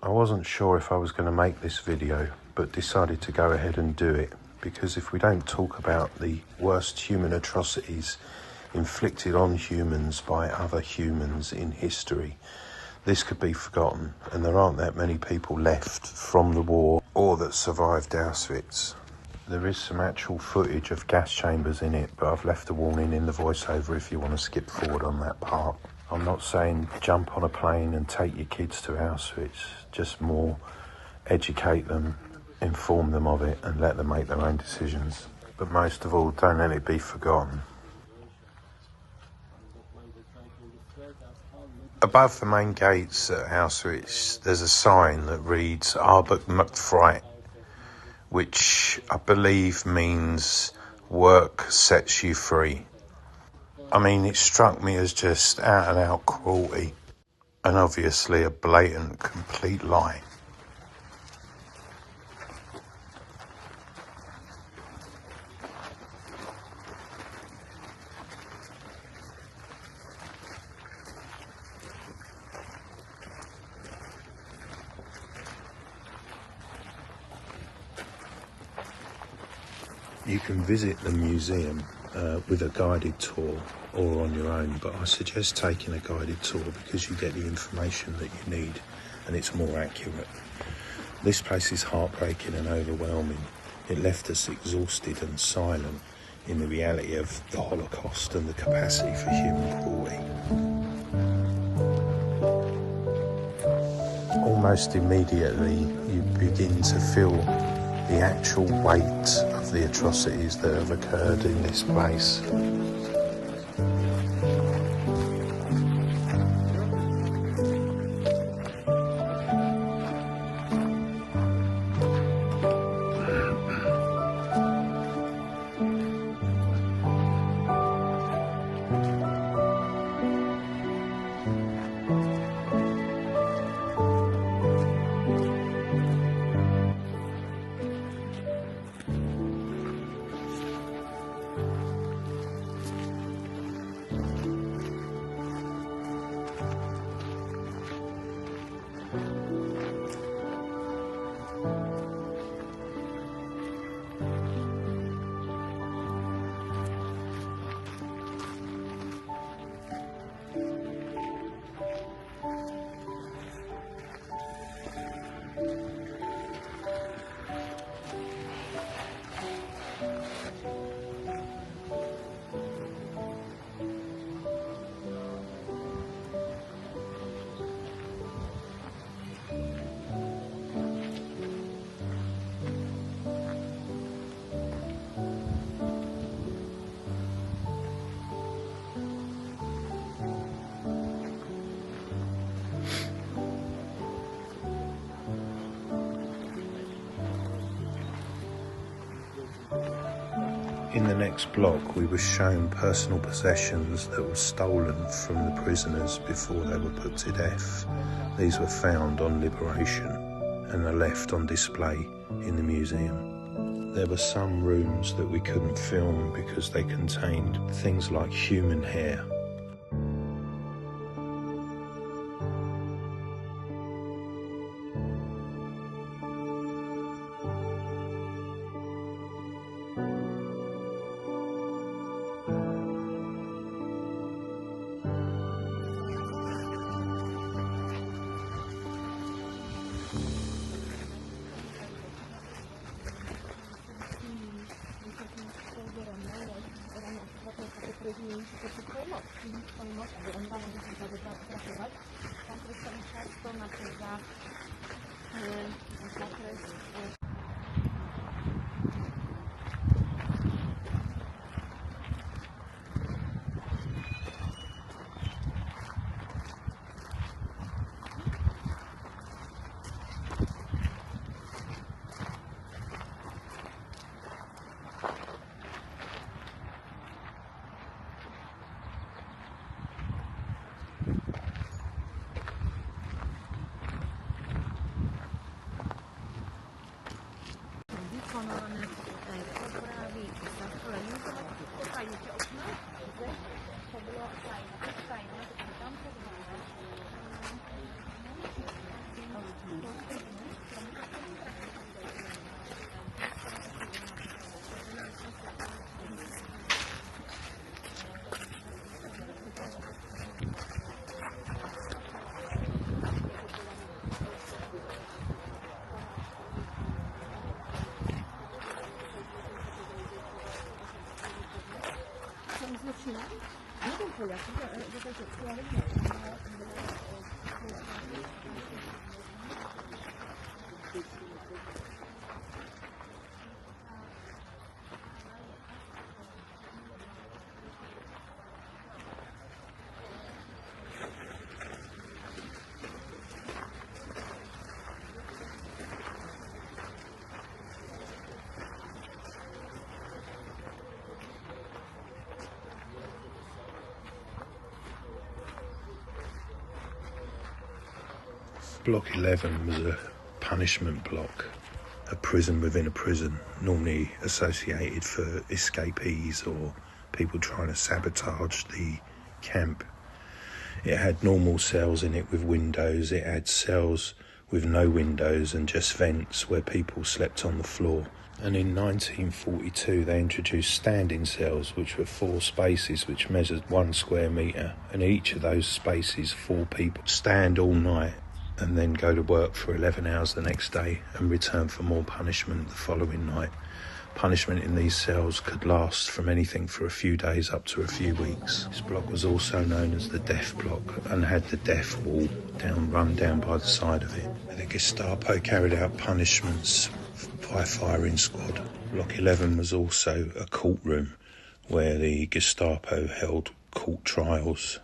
I wasn't sure if I was going to make this video, but decided to go ahead and do it, because if we don't talk about the worst human atrocities inflicted on humans by other humans in history, this could be forgotten, and there aren't that many people left from the war or that survived Auschwitz. There is some actual footage of gas chambers in it, but I've left a warning in the voiceover if you want to skip forward on that part. I'm not saying jump on a plane and take your kids to Auschwitz, just more educate them, inform them of it, and let them make their own decisions. But most of all, don't let it be forgotten. Above the main gates at Auschwitz, there's a sign that reads Arbeit macht frei, which I believe means work sets you free. I mean, it struck me as just out and out cruelty, and obviously a blatant, complete lie. You can visit the museum with a guided tour or on your own, but I suggest taking a guided tour because you get the information that you need and it's more accurate. This place is heartbreaking and overwhelming. It left us exhausted and silent in the reality of the Holocaust and the capacity for human cruelty. Almost immediately you begin to feel the actual weight of the atrocities that have occurred in this place. In the next block, we were shown personal possessions that were stolen from the prisoners before they were put to death. These were found on liberation and are left on display in the museum. There were some rooms that we couldn't film because they contained things like human hair. Zmienić to szybko i mocno. Block 11 was a punishment block, a prison within a prison, normally associated for escapees or people trying to sabotage the camp. It had normal cells in it with windows, it had cells with no windows and just vents where people slept on the floor. And in 1942 they introduced standing cells, which were 4 spaces which measured 1 square metre, and each of those spaces 4 people stand all night and then go to work for 11 hours the next day and return for more punishment the following night. Punishment in these cells could last from anything for a few days up to a few weeks. This block was also known as the death block and had the death wall run down by the side of it. The Gestapo carried out punishments by firing squad. Block 11 was also a courtroom where the Gestapo held court trials.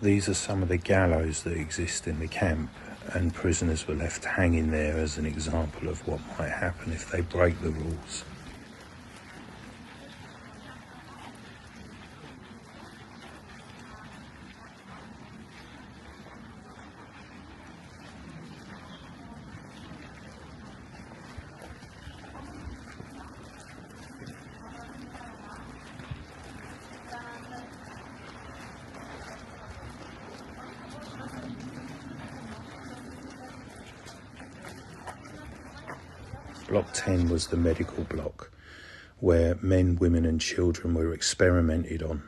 These are some of the gallows that exist in the camp, and prisoners were left hanging there as an example of what might happen if they break the rules. Block 10 was the medical block, where men, women and children were experimented on.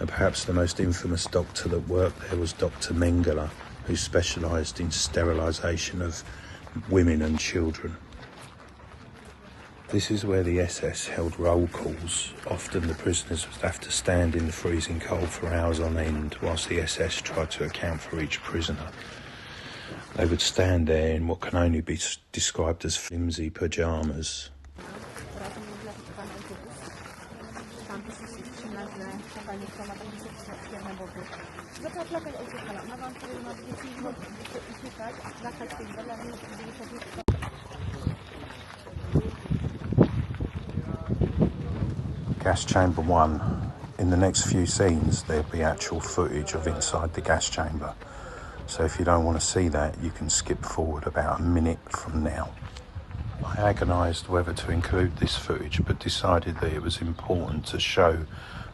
And perhaps the most infamous doctor that worked there was Dr. Mengele, who specialised in sterilisation of women and children. This is where the SS held roll calls. Often the prisoners would have to stand in the freezing cold for hours on end whilst the SS tried to account for each prisoner. They would stand there in what can only be described as flimsy pyjamas. Gas chamber 1. In the next few scenes there'll be actual footage of inside the gas chamber. So if you don't want to see that, you can skip forward about a minute from now. I agonised whether to include this footage, but decided that it was important to show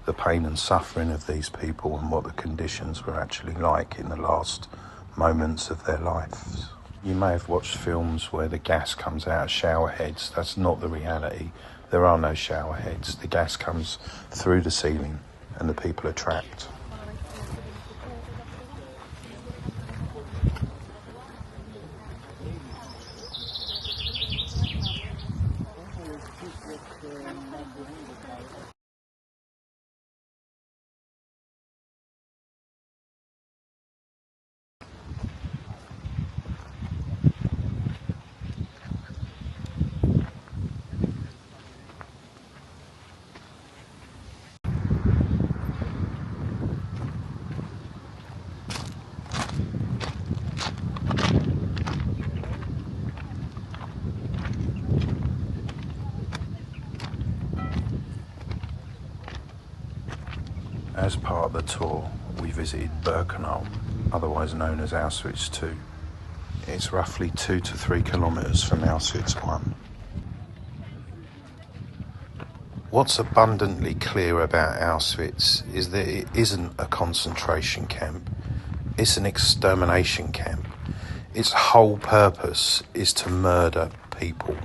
the pain and suffering of these people and what the conditions were actually like in the last moments of their lives. You may have watched films where the gas comes out of shower heads. That's not the reality. There are no shower heads. The gas comes through the ceiling and the people are trapped. As part of the tour, we visited Birkenau, otherwise known as Auschwitz II. It's roughly 2 to 3 kilometres from Auschwitz I. What's abundantly clear about Auschwitz is that it isn't a concentration camp. It's an extermination camp. Its whole purpose is to murder people,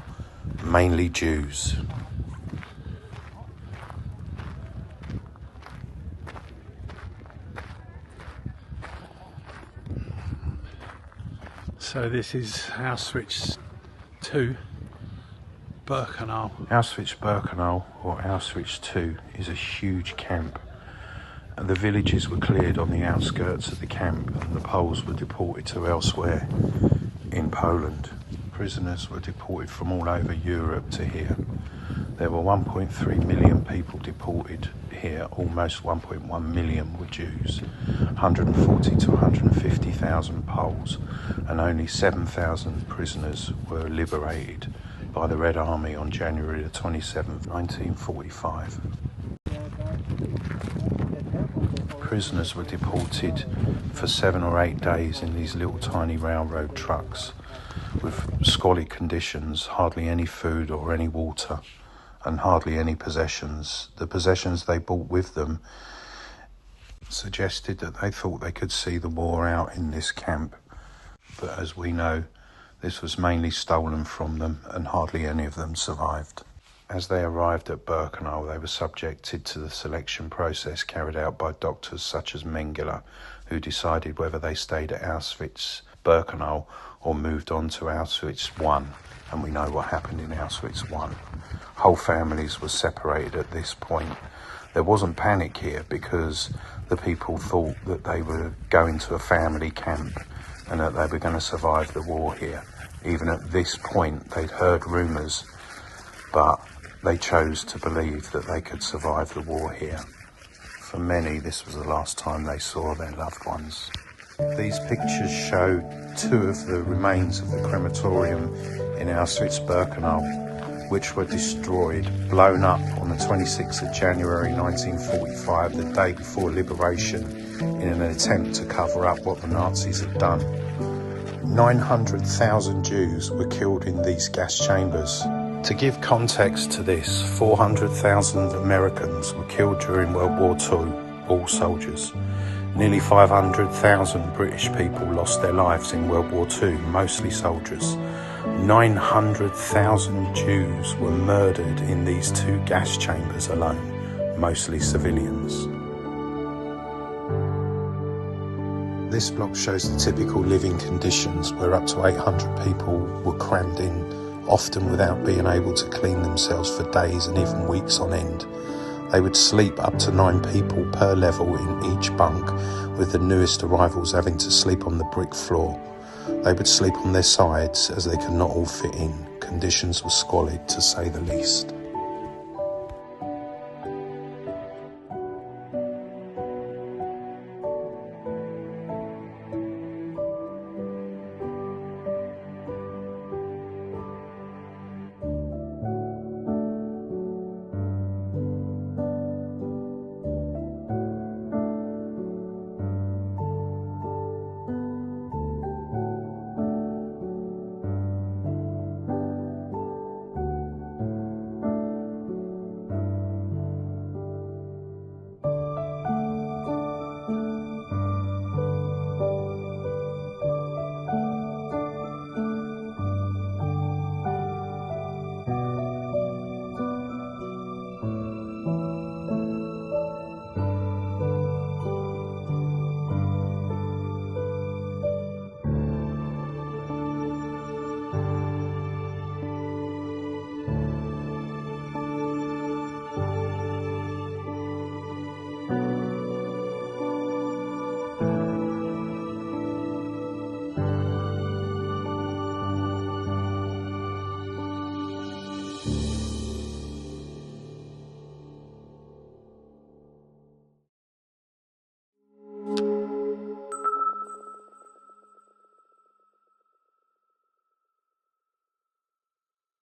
mainly Jews. So this is Auschwitz Birkenau. Auschwitz Birkenau, or Auschwitz II, is a huge camp. And the villages were cleared on the outskirts of the camp, and the Poles were deported to elsewhere in Poland. Prisoners were deported from all over Europe to here. There were 1.3 million people deported here. Almost 1.1 million were Jews, 140 to 150,000 Poles, and only 7,000 prisoners were liberated by the Red Army on January the 27th, 1945. Prisoners were deported for 7 or 8 days in these little tiny railroad trucks with squalid conditions, hardly any food or any water, and hardly any possessions. The possessions they brought with them suggested that they thought they could see the war out in this camp. But as we know, this was mainly stolen from them, and hardly any of them survived. As they arrived at Birkenau, they were subjected to the selection process carried out by doctors such as Mengele, who decided whether they stayed at Auschwitz Birkenau or moved on to Auschwitz I. And we know what happened in Auschwitz I. Whole families were separated at this point. There wasn't panic here because the people thought that they were going to a family camp and that they were going to survive the war here. Even at this point, they'd heard rumours, but they chose to believe that they could survive the war here. For many, this was the last time they saw their loved ones. These pictures show 2 of the remains of the crematorium in Auschwitz Birkenau, which were destroyed, blown up on the 26th of January 1945, the day before liberation, in an attempt to cover up what the Nazis had done. 900,000 Jews were killed in these gas chambers. To give context to this, 400,000 Americans were killed during World War II, all soldiers. Nearly 500,000 British people lost their lives in World War II, mostly soldiers. 900,000 Jews were murdered in these 2 gas chambers alone, mostly civilians. This block shows the typical living conditions where up to 800 people were crammed in, often without being able to clean themselves for days and even weeks on end. They would sleep up to 9 people per level in each bunk, with the newest arrivals having to sleep on the brick floor. They would sleep on their sides as they could not all fit in. Conditions were squalid, to say the least.